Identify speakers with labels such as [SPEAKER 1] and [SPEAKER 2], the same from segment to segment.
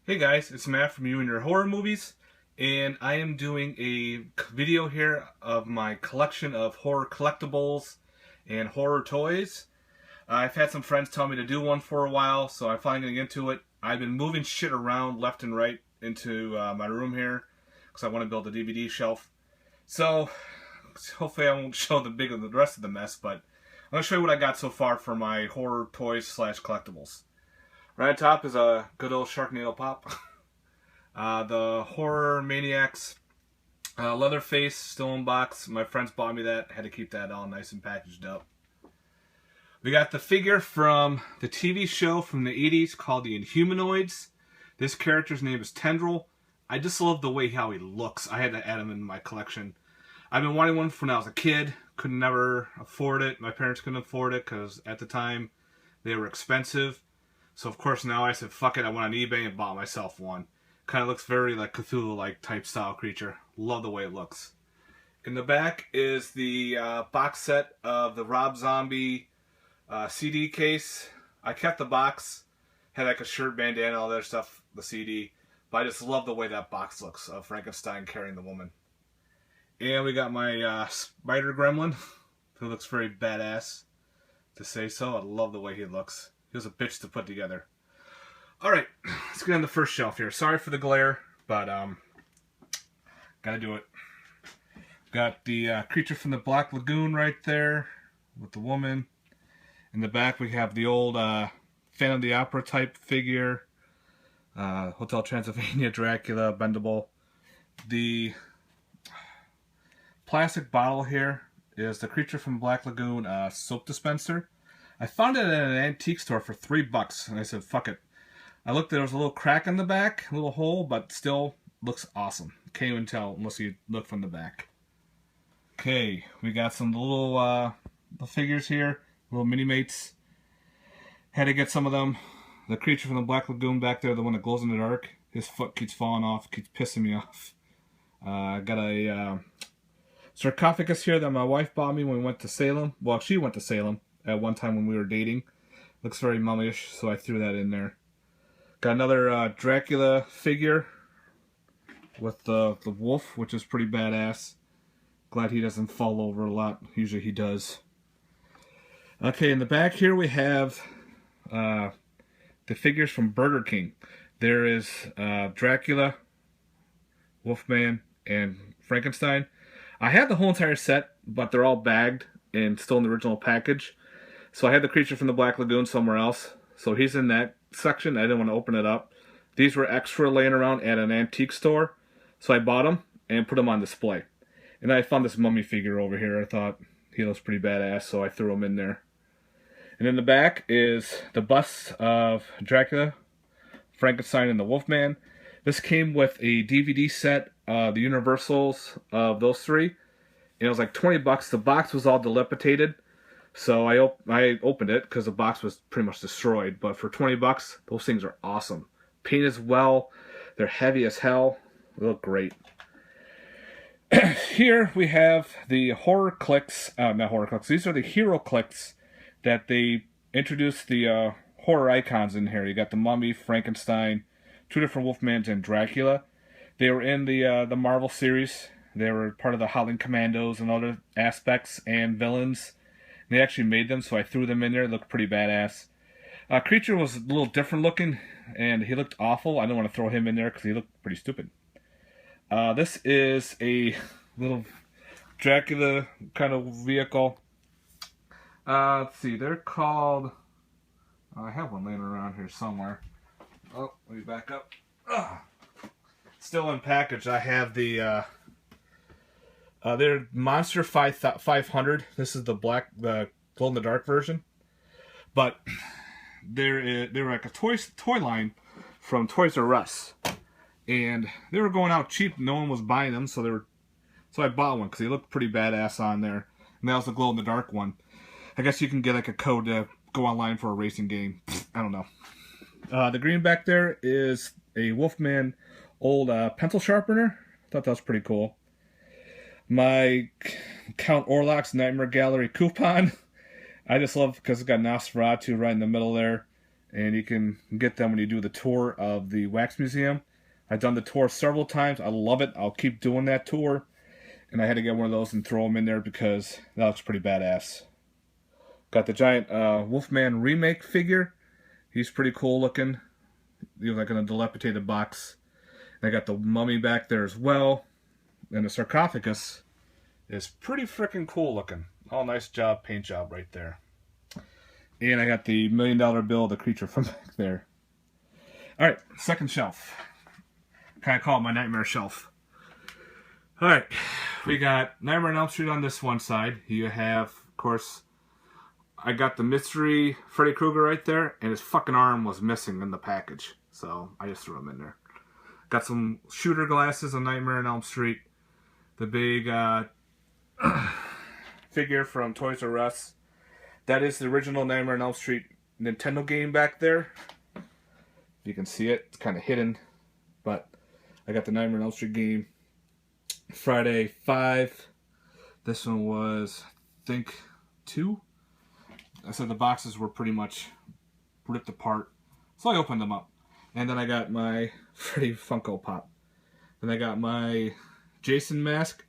[SPEAKER 1] Hey guys, it's Matt from You and Your Horror Movies, and I am doing a video here of my collection of horror collectibles and horror toys. I've had some friends tell me to do one for a while, so I'm finally getting into it. I've been moving shit around left and right into my room here because I want to build a DVD shelf. So hopefully I won't show the rest of the mess, but I'm going to show you what I got so far for my horror toys slash collectibles. Right on top is a good old Sharknado pop. The Horror Maniacs Leatherface still in box. My friends bought me that. Had to keep that all nice and packaged up. We got the figure from the TV show from the 80s called the Inhumanoids. This character's name is Tendril. I just love the way how he looks. I had to add him in my collection. I've been wanting one from when I was a kid. Could never afford it. My parents couldn't afford it because at the time they were expensive. So of course now I said, fuck it, I went on eBay and bought myself one. Kind of looks very like Cthulhu-like type style creature. Love the way it looks. In the back is the box set of the Rob Zombie CD case. I kept the box. Had like a shirt, bandana, all that other stuff, the CD. But I just love the way that box looks of Frankenstein carrying the woman. And we got my spider gremlin, who looks very badass, to say so. I love the way he looks. He was a bitch to put together. Alright, let's get on the first shelf here. Sorry for the glare, but gotta do it. Got the creature from the Black Lagoon right there with the woman. In the back we have the old Phantom of the Opera type figure. Hotel Transylvania, Dracula, bendable. The plastic bottle here is the creature from Black Lagoon soap dispenser. I found it at an antique store for $3, and I said, fuck it. I looked, there was a little crack in the back, a little hole, but still looks awesome. Can't even tell unless you look from the back. Okay, we got some little figures here, little mini-mates. Had to get some of them. The creature from the Black Lagoon back there, the one that glows in the dark, his foot keeps falling off, keeps pissing me off. Got a sarcophagus here that my wife bought me when we went to Salem. Well, she went to Salem at one time when we were dating. Looks very mummy-ish, so I threw that in there. Got another Dracula figure with the wolf, which is pretty badass. Glad he doesn't fall over a lot. Usually he does. Okay, in the back here we have the figures from Burger King. There is Dracula, Wolfman, and Frankenstein. I have the whole entire set, but they're all bagged and still in the original package. So I had the creature from the Black Lagoon somewhere else. So he's in that section. I didn't want to open it up. These were extra laying around at an antique store. So I bought them and put them on display. And I found this mummy figure over here. I thought he looks pretty badass, so I threw him in there. And in the back is the busts of Dracula, Frankenstein, and the Wolfman. This came with a DVD set, the Universals of those three. And it was like $20. The box was all dilapidated. So I opened it because the box was pretty much destroyed. But for $20, those things are awesome. Painted well. They're heavy as hell. They look great. Here we have the horror clicks. Not horror clicks. These are the hero clicks that they introduced the horror icons in here. You got the Mummy, Frankenstein, two different Wolfmans, and Dracula. They were in the Marvel series. They were part of the Howling Commandos and other aspects and villains. They actually made them, so I threw them in there. It looked pretty badass. Creature was a little different looking, and he looked awful. I don't want to throw him in there because he looked pretty stupid. This is a little Dracula kind of vehicle. Let's see, they're called... I have one laying around here somewhere. Oh, let me back up. Still in package. I have the... they're Monster 500. This is the glow-in-the-dark version. But they're like a toy line from Toys R Us. And they were going out cheap. No one was buying them, so I bought one because they looked pretty badass on there. And that was the glow-in-the-dark one. I guess you can get like a code to go online for a racing game. I don't know. The green back there is a Wolfman old pencil sharpener. Thought that was pretty cool. My Count Orlok's Nightmare Gallery coupon. I just love because it's got Nosferatu right in the middle there. and you can get them when you do the tour of the Wax Museum. I've done the tour several times. I love it. I'll keep doing that tour. And I had to get one of those and throw them in there because that looks pretty badass. Got the giant Wolfman remake figure. He's pretty cool looking. He's like in a dilapidated box. And I got the mummy back there as well. And the sarcophagus is pretty freaking cool looking. All nice job, paint job right there. And I got the $1 million bill, the creature from back there. Alright, second shelf. Kind of call it my nightmare shelf. Alright, we got Nightmare on Elm Street on this one side. You have, of course, I got the mystery Freddy Krueger right there, and his fucking arm was missing in the package. So I just threw him in there. Got some shooter glasses on Nightmare on Elm Street. The big figure from Toys R Us. That is the original Nightmare on Elm Street Nintendo game back there. You can see it. It's kind of hidden. But I got the Nightmare on Elm Street game. Friday 5. This one was, I think, 2. I said the boxes were pretty much ripped apart. So I opened them up. And then I got my Freddy Funko Pop. Then I got my Jason mask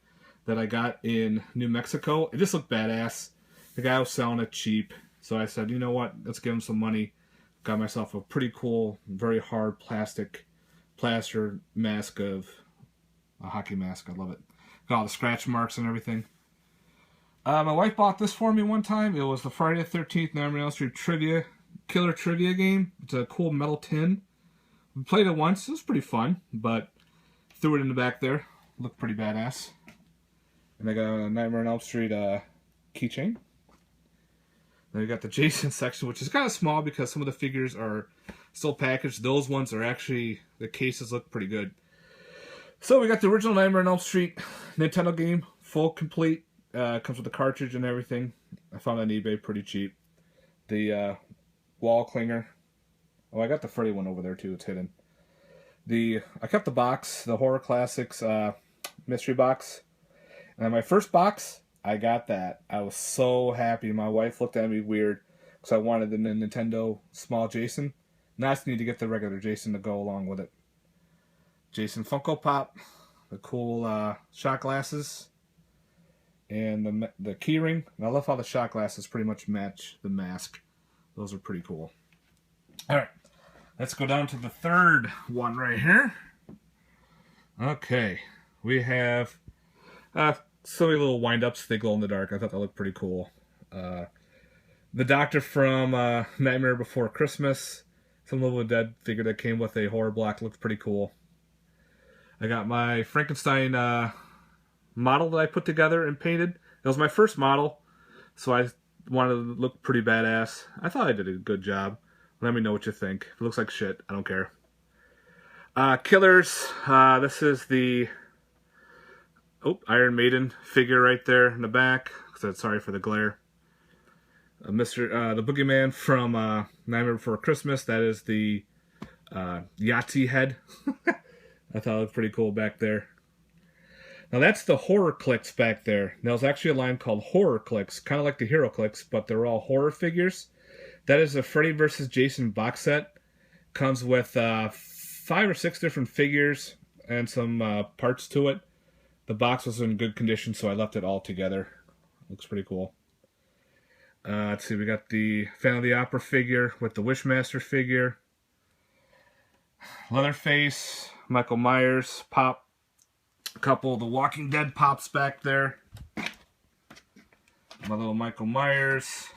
[SPEAKER 1] that I got in New Mexico. It just looked badass. The guy was selling it cheap. So I said, you know what? Let's give him some money. Got myself a pretty cool, very hard plaster mask of a hockey mask. I love it. Got all the scratch marks and everything. My wife bought this for me one time. It was the Friday the 13th Nightmare on Elm Street Killer Trivia game. It's a cool metal tin. We played it once. It was pretty fun, but threw it in the back there. Looked pretty badass. And I got a Nightmare on Elm Street keychain. Then we got the Jason section, which is kind of small because some of the figures are still packaged. Those ones are actually, the cases look pretty good. So we got the original Nightmare on Elm Street Nintendo game, full complete. Comes with the cartridge and everything. I found it on eBay pretty cheap. The wall clinger. Oh, I got the Freddy one over there too. It's hidden. I kept the box, the Horror Classics mystery box. And my first box, I got that. I was so happy. My wife looked at me weird because I wanted the Nintendo small Jason. Now I just need to get the regular Jason to go along with it. Jason Funko Pop, the cool shot glasses, and the key ring. And I love how the shot glasses pretty much match the mask. Those are pretty cool. Alright, let's go down to the third one right here. Okay, we have so many little wind-ups. They glow in the dark. I thought that looked pretty cool. The Doctor from Nightmare Before Christmas. Some Little Dead figure that came with a horror block. Looked pretty cool. I got my Frankenstein model that I put together and painted. That was my first model, so I wanted to look pretty badass. I thought I did a good job. Let me know what you think. If it looks like shit, I don't care. Killers. This is the Iron Maiden figure right there in the back. Sorry for the glare. The Boogeyman from Nightmare Before Christmas. That is the Yahtzee head. I thought it was pretty cool back there. Now that's the Horror Clicks back there. Now there's actually a line called Horror Clicks, kind of like the Hero Clicks, but they're all horror figures. That is a Freddy vs. Jason box set. Comes with 5 or 6 different figures and some parts to it. The box was in good condition, so I left it all together. Looks pretty cool. Let's see, we got the Phantom of the Opera figure with the Wishmaster figure. Leatherface, Michael Myers, Pop. A couple of the Walking Dead Pops back there. My little Michael Myers.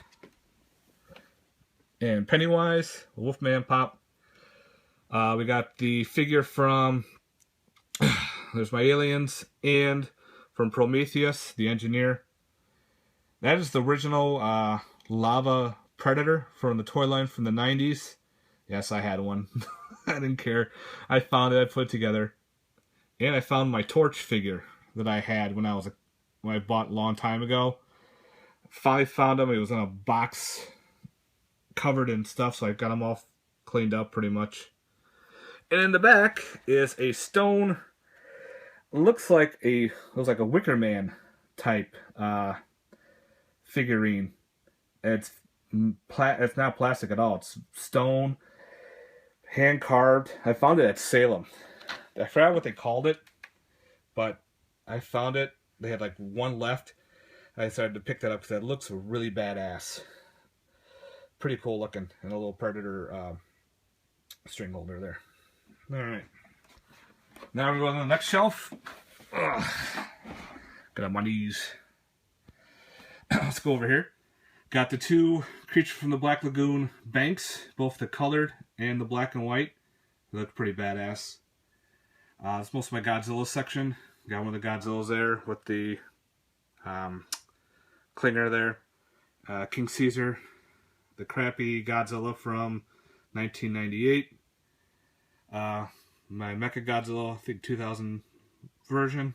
[SPEAKER 1] And Pennywise, Wolfman Pop. We got the figure from... There's my aliens. And from Prometheus, the engineer. That is the original lava predator from the toy line from the 90s. Yes, I had one. I didn't care. I found it. I put it together. And I found my Torch figure that I had when I bought a long time ago. Finally found him. It was in a box covered in stuff, so I got them all cleaned up pretty much. And in the back is a stone. Looks like it was like a Wicker Man type figurine. It's It's not plastic at all. It's stone, hand carved. I found it at Salem. I forgot what they called it, but I found it. They had like one left. I decided to pick that up because that looks really badass. Pretty cool looking, and a little Predator string holder there. All right. Now we're going to the next shelf. Ugh. Got on my knees. Let's go over here. Got the two Creature from the Black Lagoon banks, both the colored and the black and white. They look pretty badass. It's most of my Godzilla section. Got one of the Godzillas there with the clinger there. King Caesar, the crappy Godzilla from 1998. My Mecha Godzilla, I think 2000 version.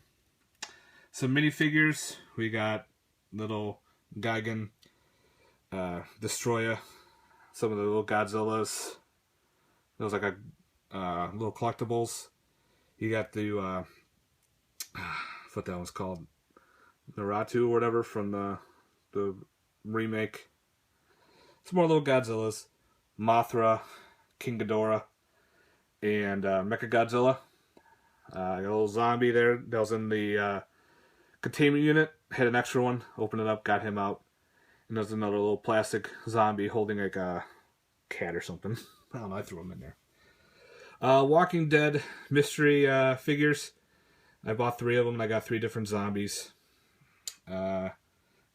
[SPEAKER 1] Some minifigures. We got little Gigan Destroyer. Some of the little Godzillas. Those like a little collectibles. You got the what that was called, Naratu or whatever from the remake. Some more little Godzillas. Mothra, King Ghidorah, and Mechagodzilla. A little zombie there that was in the containment unit. Had an extra one. Opened it up, got him out. And there's another little plastic zombie holding like a cat or something. I don't know, I threw him in there. Walking Dead mystery figures. I bought 3 of them and I got 3 different zombies. Got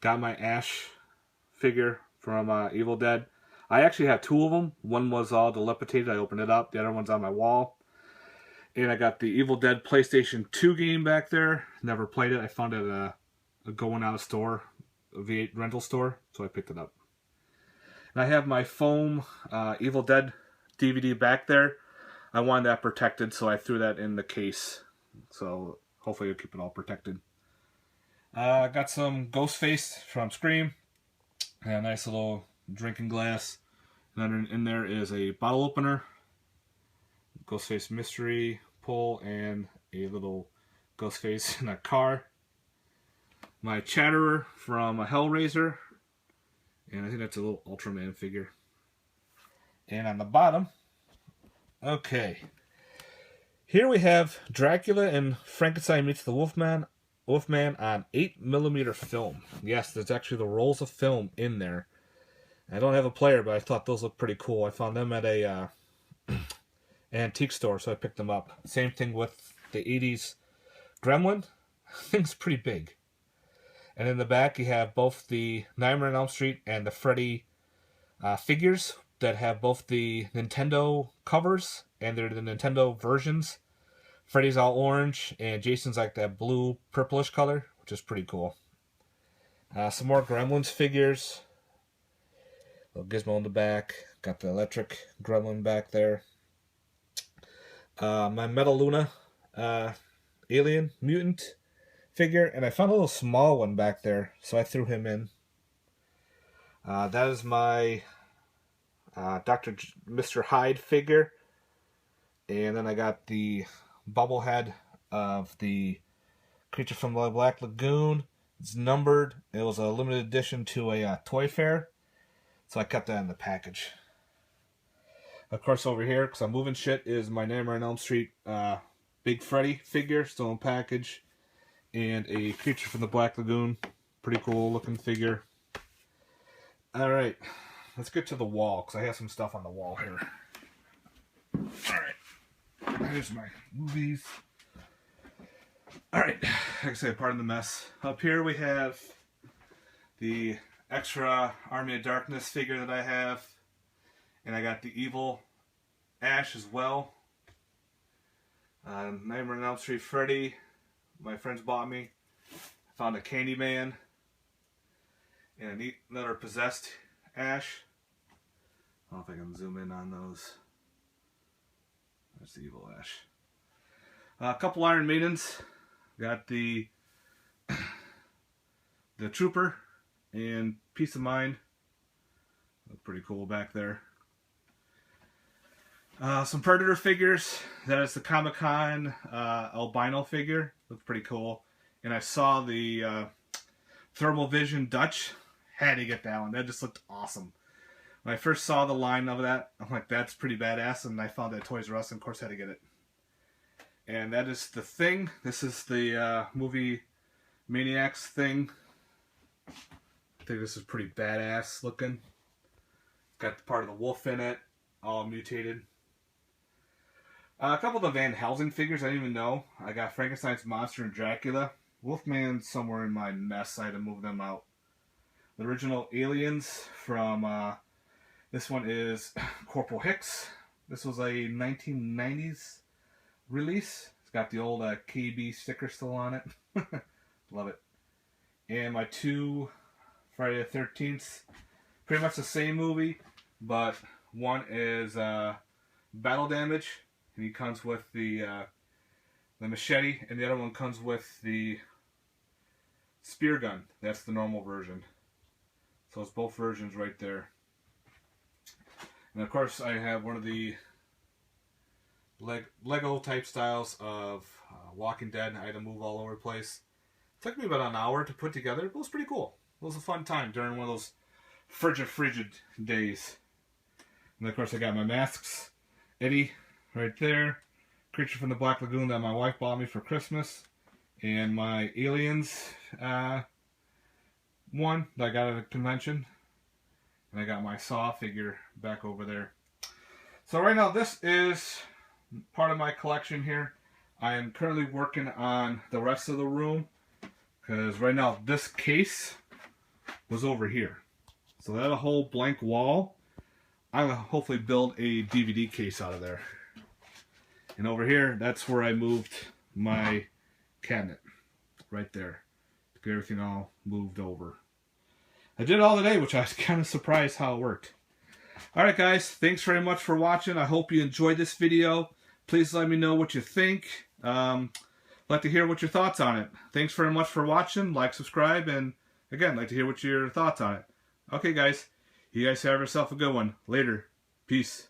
[SPEAKER 1] my Ash figure from Evil Dead. I actually have 2 of them. One was all dilapidated. I opened it up. The other one's on my wall. And I got the Evil Dead PlayStation 2 game back there. Never played it. I found it at a going out of store, a V8 rental store, so I picked it up. And I have my foam Evil Dead DVD back there. I wanted that protected, so I threw that in the case. So hopefully it'll keep it all protected. I got some Ghostface from Scream. And a nice little drinking glass. And then in there is a bottle opener, Ghostface mystery pull, and a little Ghostface in a car. My Chatterer from a Hellraiser. And I think that's a little Ultraman figure. And on the bottom, okay. Here we have Dracula and Frankenstein meets the Wolfman on 8mm film. Yes, there's actually the rolls of film in there. I don't have a player, but I thought those looked pretty cool. I found them at a antique store, so I picked them up. Same thing with the 80s Gremlin. Thing's pretty big. And in the back, you have both the Nightmare on Elm Street and the Freddy figures that have both the Nintendo covers and they're the Nintendo versions. Freddy's all orange, and Jason's like that blue, purplish color, which is pretty cool. Some more Gremlins figures. Little Gizmo in the back. Got the electric Gremlin back there. My Metaluna alien mutant figure, and I found a little small one back there, so I threw him in. That is my Mr. Hyde figure. And then I got the bobblehead of the Creature from the Black Lagoon. It's numbered. It was a limited edition to a toy fair, so I kept that in the package. Of course, over here, because I'm moving shit, is my Nightmare on Elm Street Big Freddy figure, still in package, and a Creature from the Black Lagoon. Pretty cool looking figure. Alright, let's get to the wall, because I have some stuff on the wall here. Alright. Here's my movies. Alright, like I said, pardon the mess. Up here we have the extra Army of Darkness figure that I have. And I got the evil Ash as well. Nightmare on Elm Street Freddy. My friends bought me. I found a Candyman. And another possessed Ash. I don't know if I can zoom in on those. There's the evil Ash. A couple Iron Maidens. Got the Trooper and Peace of Mind. Look pretty cool back there. Some Predator figures. That is the Comic-Con albino figure. Looks pretty cool. And I saw the Thermal Vision Dutch. Had to get that one. That just looked awesome. When I first saw the line of that, I'm like, that's pretty badass, and I found it at Toys R Us, and of course I had to get it. And that is The Thing. This is the movie Maniacs Thing. I think this is pretty badass looking. Got part of the wolf in it, all mutated. A couple of the Van Helsing figures I didn't even know. I got Frankenstein's monster and Dracula. Wolfman's somewhere in my mess. I had to move them out. The original Aliens from, this one is Corporal Hicks. This was a 1990s release. It's got the old KB sticker still on it. Love it. And my two Friday the 13th. Pretty much the same movie, but one is Battle Damage, and he comes with the machete, and the other one comes with the spear gun. That's the normal version. So it's both versions right there. And of course I have one of the Lego type styles of Walking Dead. I had to move all over the place. It took me about an hour to put together, but it was pretty cool. It was a fun time during one of those frigid days. And of course I got my masks. Eddie right there. Creature from the Black Lagoon that my wife bought me for Christmas. And my Aliens one that I got at a convention. And I got my Saw figure back over there. So right now this is part of my collection here. I am currently working on the rest of the room. Because right now this case was over here. So that a whole blank wall. I'm going to hopefully build a DVD case out of there. And over here, that's where I moved my cabinet. Right there. To get everything all moved over. I did it all today, which I was kind of surprised how it worked. Alright guys, thanks very much for watching. I hope you enjoyed this video. Please let me know what you think. I'd like to hear what your thoughts on it. Thanks very much for watching. Like, subscribe, and again, like to hear what your thoughts on it. Okay guys, you guys have yourself a good one. Later. Peace.